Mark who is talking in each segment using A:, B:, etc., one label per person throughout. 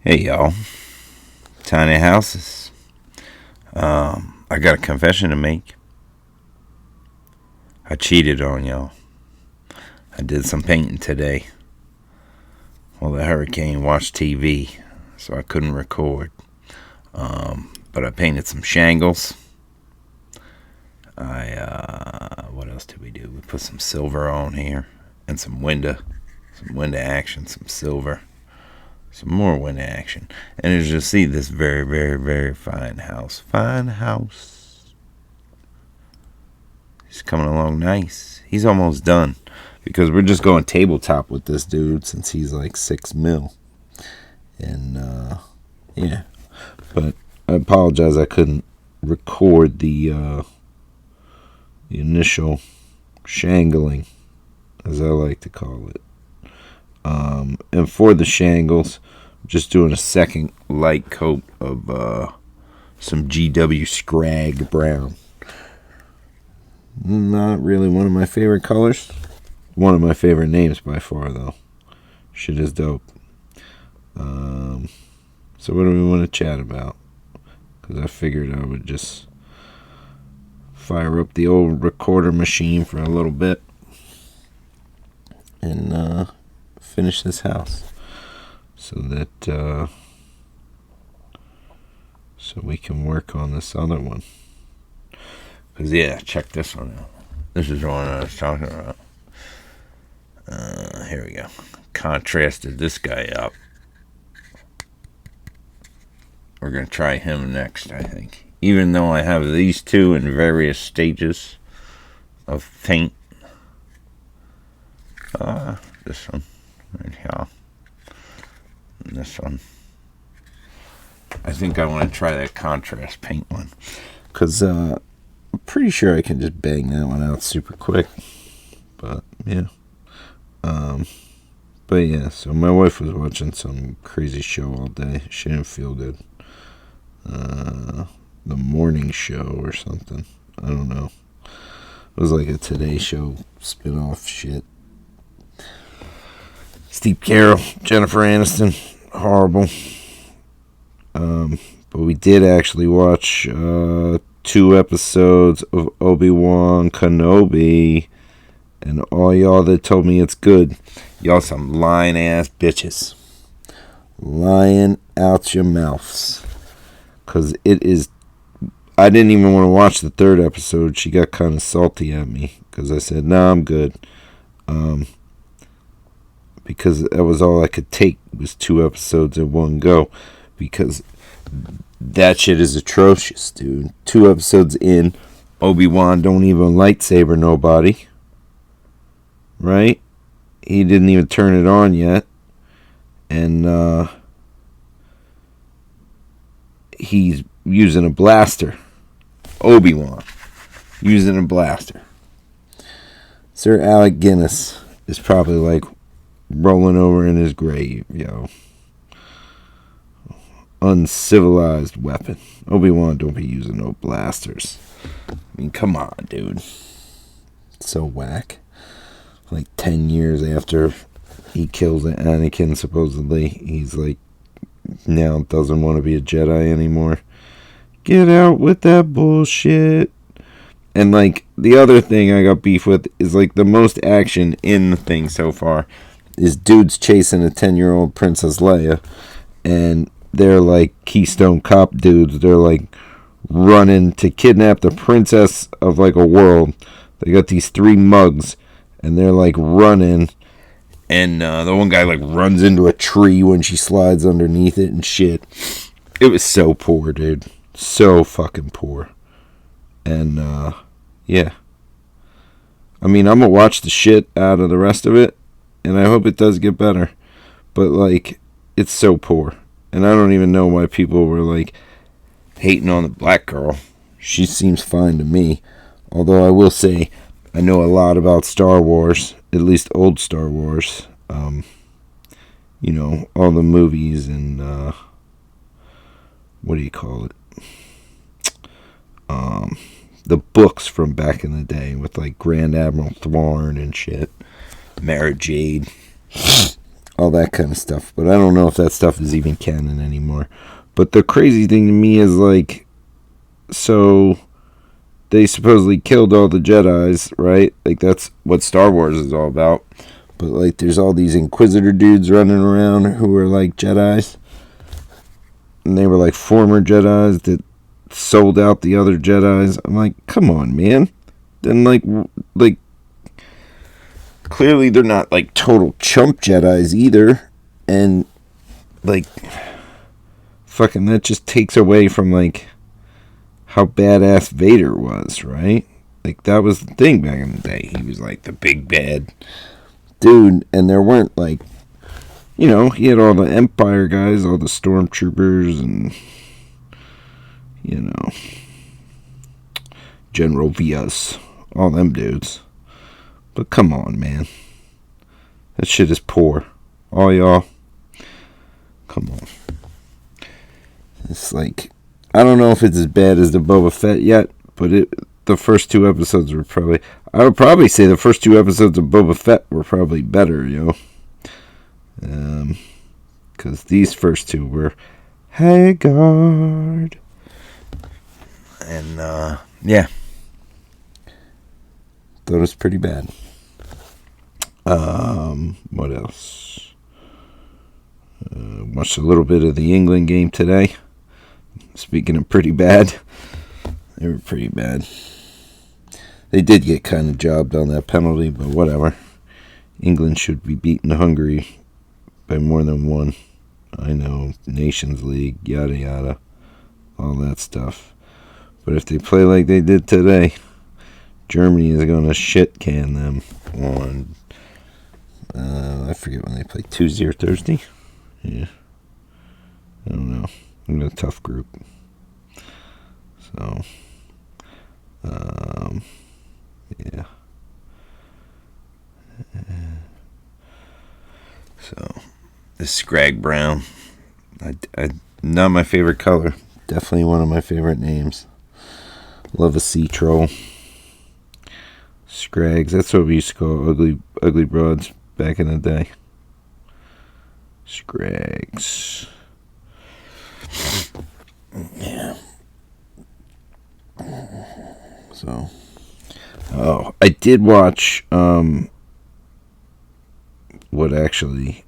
A: Hey y'all, tiny houses. I got a confession to make. I cheated on y'all. I did some painting today. Well, the hurricane watched TV, so I couldn't record. But I painted some shingles. What else did we do? We put some silver on here and some window action, some silver. Some more window action. And as you'll see, this very, very, very fine house. Fine house. He's coming along nice. He's almost done. Because we're just going tabletop with this dude since he's like 6 mil. And, yeah. But I apologize I couldn't record the initial shangling, as I like to call it. And for the shingles, I'm just doing a second light coat of some GW Scrag Brown. Not really one of my favorite colors. One of my favorite names by far, though. Shit is dope. So what do we want to chat about? Because I figured I would just fire up the old recorder machine for a little bit and finish this house so that so we can work on this other one. Because yeah, check this one out. This is the one I was talking about. Here we go. Contrasted this guy up. We're going to try him next, I think. Even though I have these two in various stages of paint. This one right here. And this one. I think I want to try that contrast paint one. Because I'm pretty sure I can just bang that one out super quick. But, yeah. But yeah, so my wife was watching some crazy show all day. She didn't feel good. The morning show or something. I don't know. It was like a Today Show spin-off shit. Steve Carell, Jennifer Aniston, horrible. But we did actually watch 2 episodes of Obi-Wan Kenobi. And all y'all that told me it's good, y'all some lying ass bitches. Lying out your mouths. Because it is... I didn't even want to watch the 3rd episode. She got kind of salty at me. Because I said, nah, I'm good. Because that was all I could take. Was 2 episodes in one go. Because that shit is atrocious, dude. 2 episodes in, Obi-Wan don't even lightsaber nobody. Right? He didn't even turn it on yet. And he's using a blaster. Obi-Wan using a blaster. Sir Alec Guinness is probably like rolling over in his grave, yo. Uncivilized weapon. Obi-Wan don't be using no blasters. I mean, come on, dude. It's so whack. Like 10 years after he kills Anakin, supposedly, he's like, now doesn't want to be a Jedi anymore. Get out with that bullshit. And like, the other thing I got beef with is like the most action in the thing so far is dudes chasing a 10-year-old Princess Leia, and they're like Keystone Cop dudes. They're like running to kidnap the princess of like a world. They got these 3 mugs, and they're like running, and the one guy like runs into a tree when she slides underneath it and shit. It was so poor, dude. So fucking poor. And yeah. I mean, I'm gonna watch the shit out of the rest of it, and I hope it does get better. But like, it's so poor. And I don't even know why people were like hating on the black girl. She seems fine to me. Although I will say, I know a lot about Star Wars, at least old Star Wars. You know, all the movies and, what do you call it? The books from back in the day with like Grand Admiral Thrawn and shit. Mara Jade. all that kind of stuff. But I don't know if that stuff is even canon anymore. But the crazy thing to me is, like, so they supposedly killed all the Jedis, right? Like, that's what Star Wars is all about. But, like, there's all these Inquisitor dudes running around who are, like, Jedis. And they were, like, former Jedis that sold out the other Jedis. I'm like, come on, man. Then, like, clearly they're not, like, total chump Jedis either. And, like, fucking that just takes away from, like, how badass Vader was, right? Like, that was the thing back in the day. He was, like, the big bad dude. And there weren't, like, you know, he had all the Empire guys, all the stormtroopers, and, you know, General Vias, all them dudes. But come on, man. That shit is poor. All y'all, come on. It's like, I don't know if it's as bad as the Boba Fett yet, but the first 2 episodes were probably, I would probably say the first 2 episodes of Boba Fett were probably better, yo. Because these first 2 were Haggard. And, yeah. Thought it was pretty bad. What else? Watched a little bit of the England game today. Speaking of pretty bad, they were pretty bad. They did get kind of jobbed on that penalty, but whatever. England should be beating Hungary by more than 1. I know, Nations League, yada yada, all that stuff. But if they play like they did today, Germany is going to shit can them on, I forget when they play, Tuesday or Thursday? Yeah. I don't know. In a tough group. So, yeah. So, this Scrag Brown, I not my favorite color. Definitely one of my favorite names. Love a sea troll. Scrags, that's what we used to call ugly broads back in the day. Scrags. Yeah. So, I did watch, what actually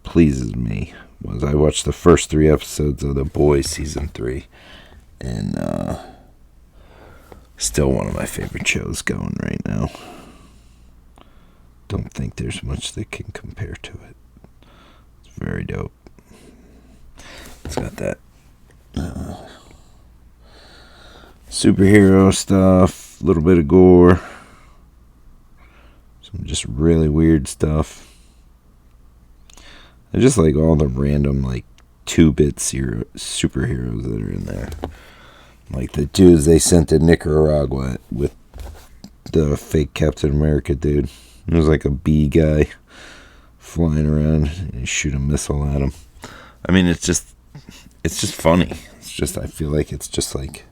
A: pleases me was I watched the first 3 episodes of The Boys season 3, and still one of my favorite shows going right now. Don't think there's much that can compare to it. It's very dope. It's got that superhero stuff, a little bit of gore, some just really weird stuff. I just like all the random, like, 2-bit superheroes that are in there. Like the dudes they sent to Nicaragua with the fake Captain America dude. It was like a bee guy flying around and you shoot a missile at him. I mean, it's just funny. It's just, I feel like it's just like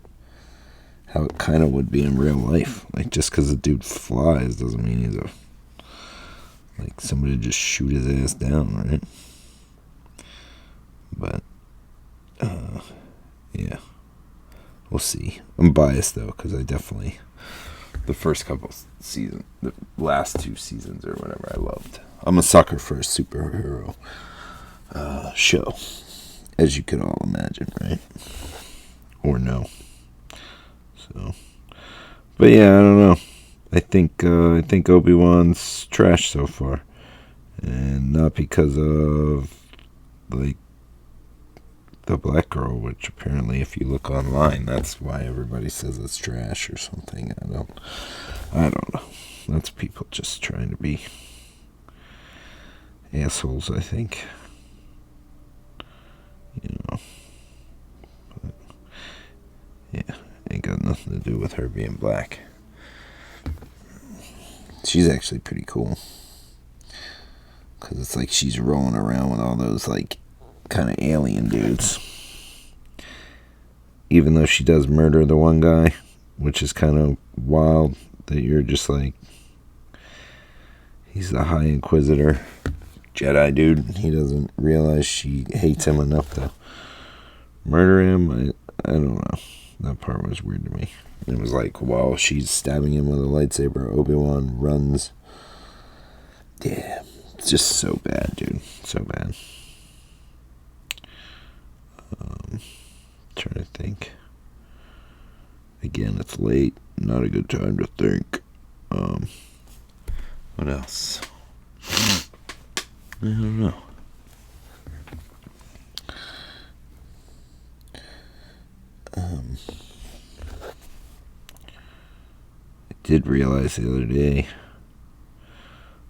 A: how it kind of would be in real life. Like, just because a dude flies doesn't mean he's like somebody to just shoot his ass down, right? But, yeah. We'll see. I'm biased, though, because I definitely, the first couple seasons, the last 2 seasons or whatever, I loved. I'm a sucker for a superhero show, as you could all imagine, right? Or no. So, but yeah, I don't know. I think Obi-Wan's trash so far, and not because of, like, the black girl, which apparently, if you look online, that's why everybody says it's trash or something. I don't know. That's people just trying to be assholes, I think. You know. But, yeah, ain't got nothing to do with her being black. She's actually pretty cool. Because it's like she's rolling around with all those, like, kind of alien dudes. Even though she does murder the one guy, which is kind of wild, that you're just like, He's the High Inquisitor Jedi dude. He doesn't realize she hates him enough to murder him. I don't know. That part was weird to me. It was like while she's stabbing him with a lightsaber, Obi-Wan runs. Yeah, it's just so bad, dude. So bad. Trying to think. Again, it's late. Not a good time to think. What else? I don't know. I did realize the other day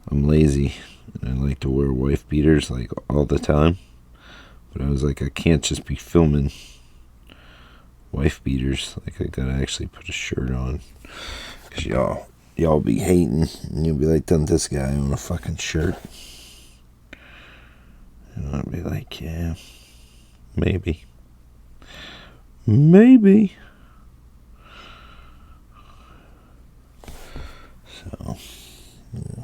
A: I'm lazy and I like to wear wife beaters like all the time. But I was like, I can't just be filming wife beaters. Like, I gotta actually put a shirt on. Because y'all be hating. And you'll be like, doesn't this guy own a fucking shirt? And I'll be like, yeah, maybe. Maybe. So, yeah.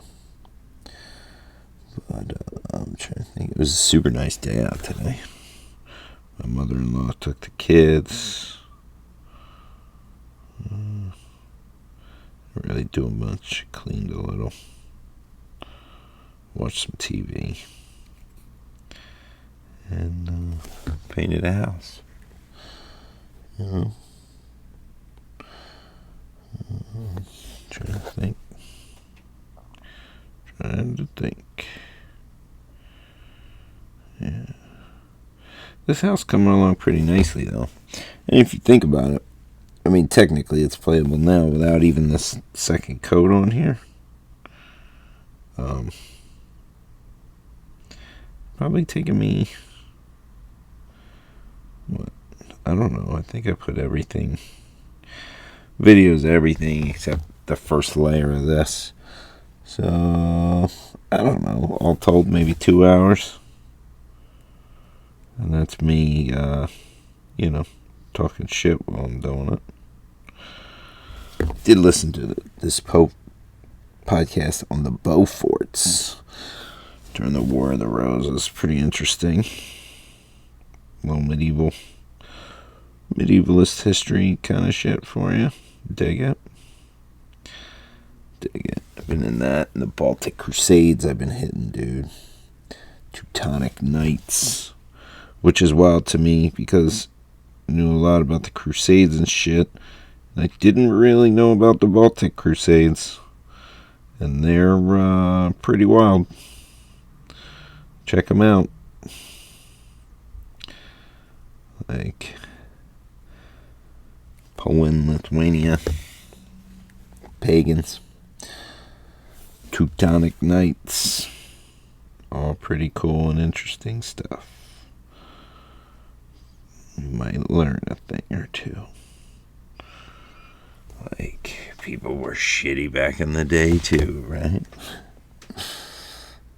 A: But I'm trying to think. It was a super nice day out today. My mother-in-law took the kids. Didn't really do much. Cleaned a little. Watched some TV. And painted a house. You know. Trying to think. Yeah. This house coming along pretty nicely, though. And if you think about it, I mean, technically it's playable now without even this second coat on here. Probably taking me, what? I don't know. I think I put everything, videos, everything except the first layer of this. So, I don't know. All told, maybe 2 hours. And that's me, talking shit while I'm doing it. Did listen to this podcast on the Beauforts during the War of the Roses. Pretty interesting. A little medievalist history kind of shit for you. Dig it. I've been in that. In the Baltic Crusades I've been hitting, dude. Teutonic Knights. Which is wild to me because I knew a lot about the Crusades and shit. And I didn't really know about the Baltic Crusades. And they're pretty wild. Check them out. Like Poland, Lithuania, pagans, Teutonic Knights. All pretty cool and interesting stuff. You might learn a thing or two. Like, people were shitty back in the day too, right?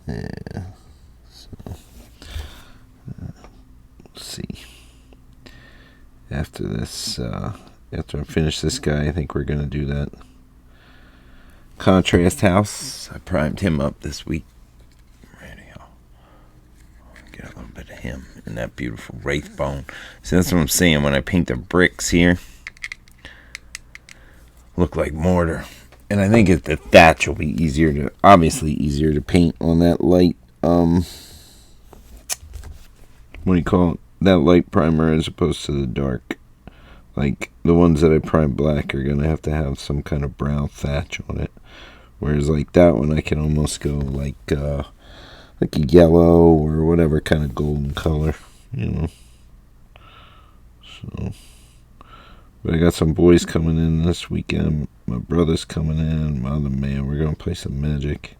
A: Yeah. So, let's see. After this, after I finish this guy, I think we're going to do that contrast house. I primed him up this week. Get a little bit of him and that beautiful wraith bone. So that's what I'm saying. When I paint the bricks here, look like mortar. And I think the thatch will be easier to paint on that light, what do you call it? That light primer as opposed to the dark. Like, the ones that I prime black are going to have some kind of brown thatch on it. Whereas, like, that one I can almost go, like a yellow or whatever kind of golden color, you know. So, but I got some boys coming in this weekend. My brother's coming in. My other man, we're going to play some Magic.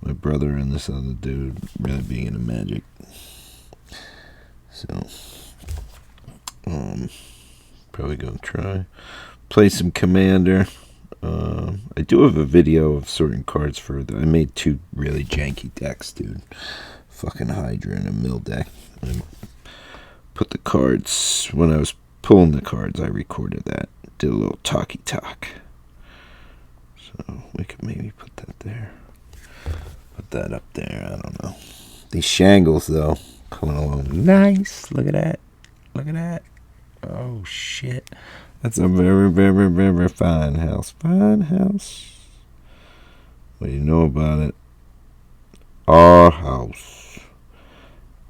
A: My brother and this other dude really being into Magic. So, probably going to try. Play some Commander. I do have a video of sorting cards I made 2 really janky decks, dude. Fucking Hydra and a Mill deck. I put the cards, when I was pulling the cards, I recorded that. Did a little talky talk. So we could maybe put that there. Put that up there. I don't know. These shangles, though, coming along nice. Look at that. Look at that. Oh, shit. That's a very, very, very fine house. Fine house. What do you know about it? Our house.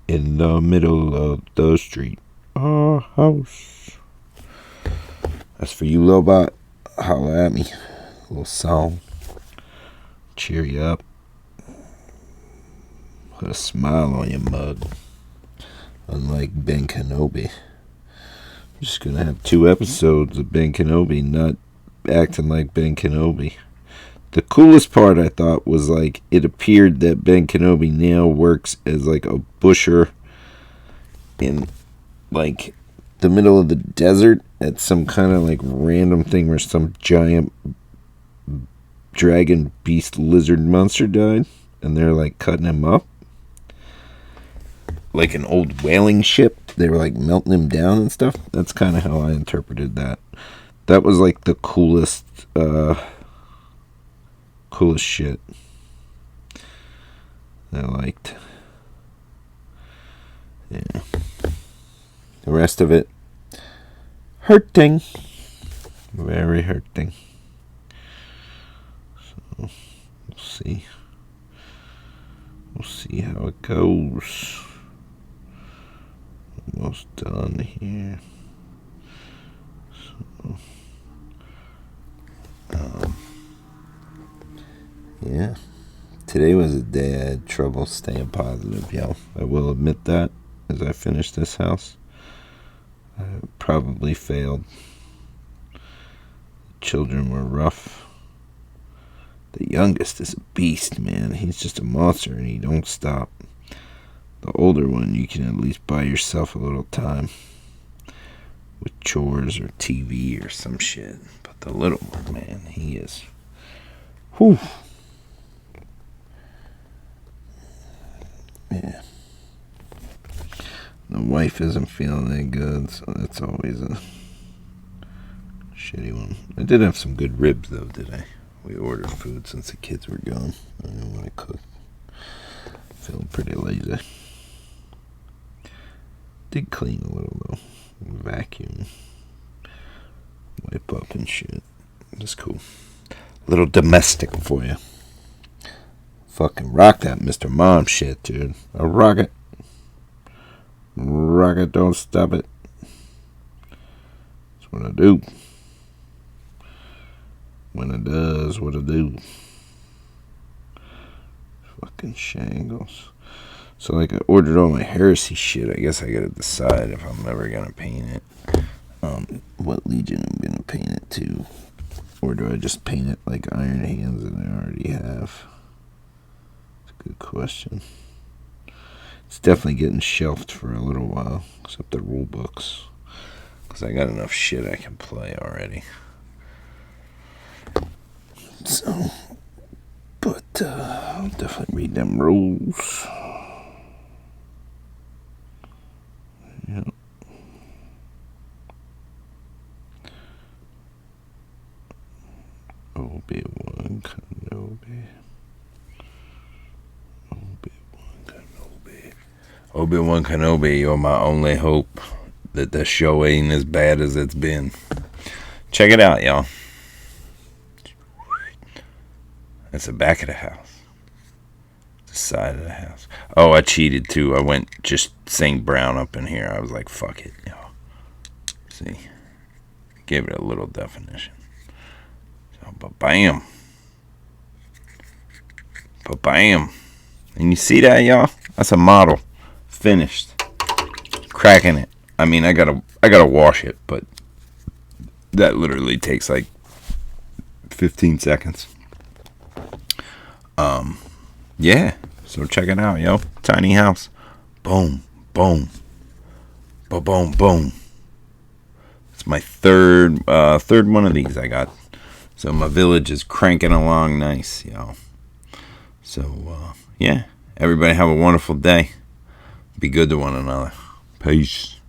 A: In the middle of the street. Our house. That's for you, Lobot. Holla at me. A little song. Cheer you up. Put a smile on your mug. Unlike Ben Kenobi. I'm just going to have 2 episodes of Ben Kenobi not acting like Ben Kenobi. The coolest part, I thought, was like it appeared that Ben Kenobi now works as like a busher in like the middle of the desert at some kind of like random thing where some giant dragon beast lizard monster died, and they're like cutting him up like an old whaling ship. They were like melting him down and stuff. That's kind of how I interpreted that. That was like the coolest shit I liked. Yeah. The rest of it, hurting. Very hurting. So, we'll see. We'll see how it goes. Almost done here. So, yeah. Today was a day I had trouble staying positive, yo. I will admit that as I finish this house. I probably failed. Children were rough. The youngest is a beast, man. He's just a monster and he don't stop. The older one, you can at least buy yourself a little time with chores or TV or some shit. But the little one, man, he is... Whew. Yeah. The wife isn't feeling that good, so that's always a shitty one. I did have some good ribs, though, did I? We ordered food since the kids were gone. I didn't want to cook. Feeling pretty lazy. Did clean a little, though. Vacuum. Wipe up and shit. That's cool. Little domestic for you. Fucking rock that Mr. Mom shit, dude. I rock it. Rock it, don't stop it. That's what I do. When it does what I do. Fucking shangles. So, like, I ordered all my heresy shit. I guess I gotta decide if I'm ever gonna paint it. What Legion I'm gonna paint it to. Or do I just paint it like Iron Hands that I already have? It's a good question. It's definitely getting shelved for a little while. Except the rule books. Because I got enough shit I can play already. So, but I'll definitely read them rules. Yep. Obi-Wan Kenobi. Obi-Wan Kenobi, you're my only hope that the show ain't as bad as it's been. Check it out, y'all. That's the back of the house. The side of the house. Oh, I cheated too. I went just saying brown up in here. I was like, fuck it, y'all. See? Gave it a little definition. So, ba-bam. Ba-bam. And you see that, y'all? That's a model. Finished. Cracking it. I mean, I gotta wash it, but that literally takes like 15 seconds. Yeah. So check it out, yo. Tiny house. Boom, boom, boom, boom. It's my third one of these I got. So my village is cranking along nice, yo. So yeah. Everybody have a wonderful day. Be good to one another. Peace.